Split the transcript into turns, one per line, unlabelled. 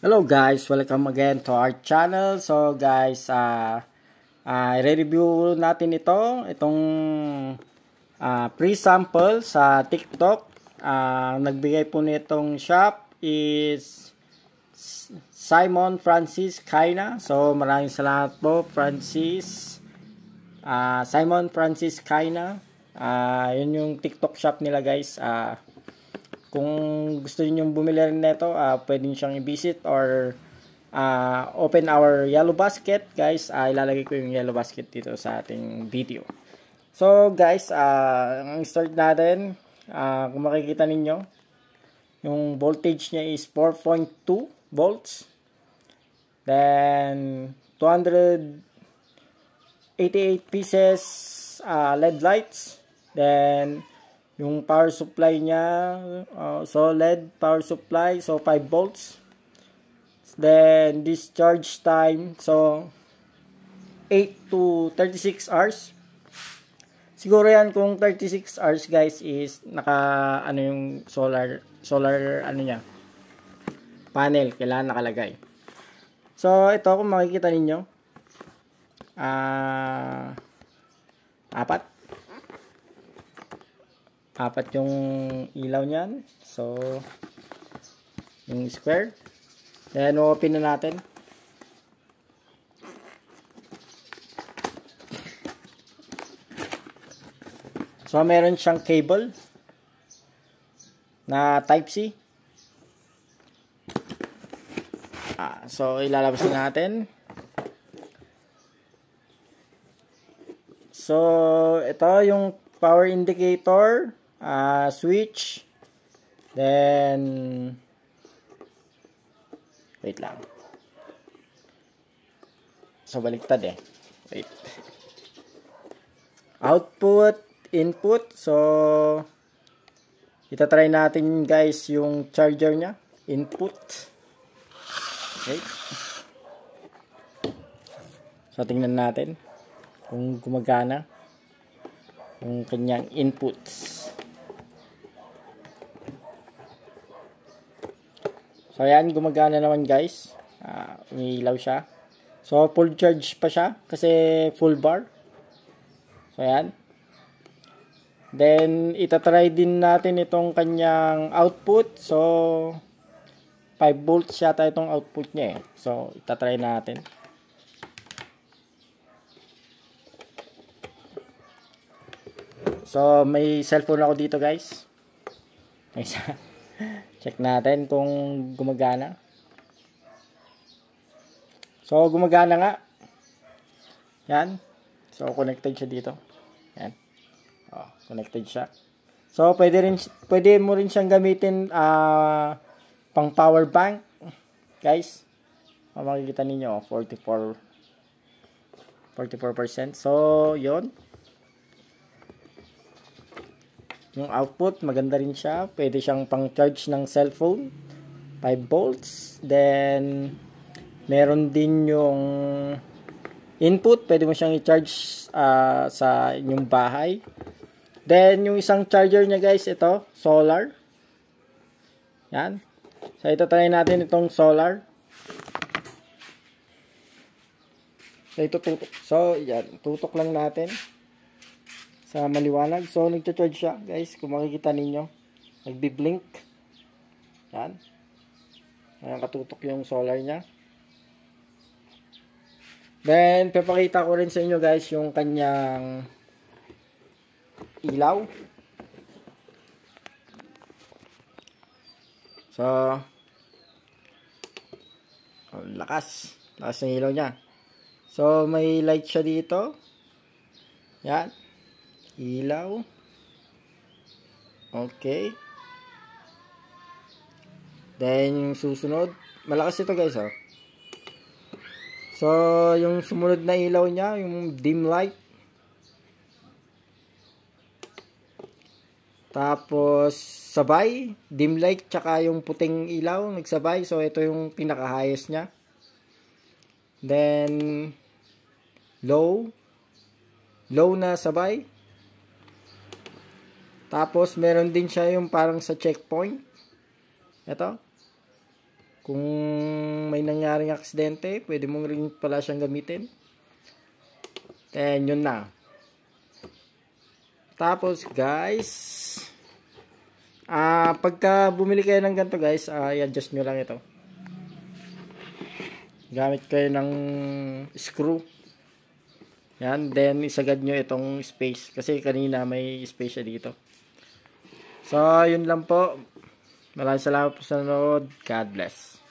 Hello guys, welcome again to our channel. So guys, i-review natin itong pre-sample sa TikTok. Nagbigay po nitong shop is Simon Francis Kaina. So maraming salamat po Simon Francis Kaina. Yun yung TikTok shop nila guys. Kung gusto niyo bumili rin nito, pwede niyo siyang i-visit or open our yellow basket, guys. Ilalagay ko yung yellow basket dito sa ating video. So, guys, ang start natin, kung makikita ninyo, yung voltage niya is 4.2 volts. Then, 288 pieces LED lights. Then, yung power supply niya, solid power supply, so 5 volts. Then, discharge time, so 8 to 36 hours. Siguro yan kung 36 hours guys is yung solar niya, panel, kailangan nakalagay. So, ito kung makikita ninyo, apat yung ilaw niyan. So, yung square. Then, open na natin. So, meron siyang cable na Type-C. So, ilalabas na natin. So, ito yung power indicator, switch, then wait lang, so baliktad wait, output, input. So itatry natin guys yung charger nya, input. Okay, so tingnan natin kung gumagana yung kanyang inputs. So ayan, gumagana naman guys. Umiilaw siya. So full charge pa siya kasi full bar. So ayan. Then itatry din natin itong kanyang output. So 5 volts yata itong output niya So itatry natin. So may cellphone ako dito guys. Check natin kung gumagana. So, gumagana nga. Yan. So, connected siya dito. Yan. Connected siya. So, pwede mo rin siyang gamitin pang power bank. Guys. Makikita ninyo, 44%. So, yon. Yung output, maganda rin siya. Pwede siyang pang-charge ng cellphone. 5 volts. Then, meron din yung input. Pwede mo siyang i-charge sa inyong bahay. Then, yung isang charger niya guys, ito, solar. Yan. So, ito try natin itong solar. So, ito tutok. So, yan. Tutok lang natin sa maliwanag. So, nagcha-charge siya, guys. Kung makikita ninyo, nagbi-blink. Yan. Ayan, katutok yung solar niya. Then, papakita ko rin sa inyo, guys, yung kanyang ilaw. So, lakas. Lakas ng ilaw niya. So, may light siya dito. Yan. Ilaw. Okay. Then, yung susunod. Malakas ito guys, So, yung sumunod na ilaw niya, yung dim light. Tapos, sabay. Dim light, tsaka yung puting ilaw, nagsabay. So, ito yung pinaka-highest niya. Then, low. Low na sabay. Tapos, meron din siya yung parang sa checkpoint. Ito. Kung may nangyaring aksidente, pwede mong rin pala siyang gamitin. And yun na. Tapos guys, pagka bumili kayo ng ganito guys, i-adjust nyo lang ito. Gamit kayo ng screw. Yan, then isagad nyo itong space. Kasi kanina may space siya dito. So, yun lang po. Maraming salamat po sa nanonood. God bless.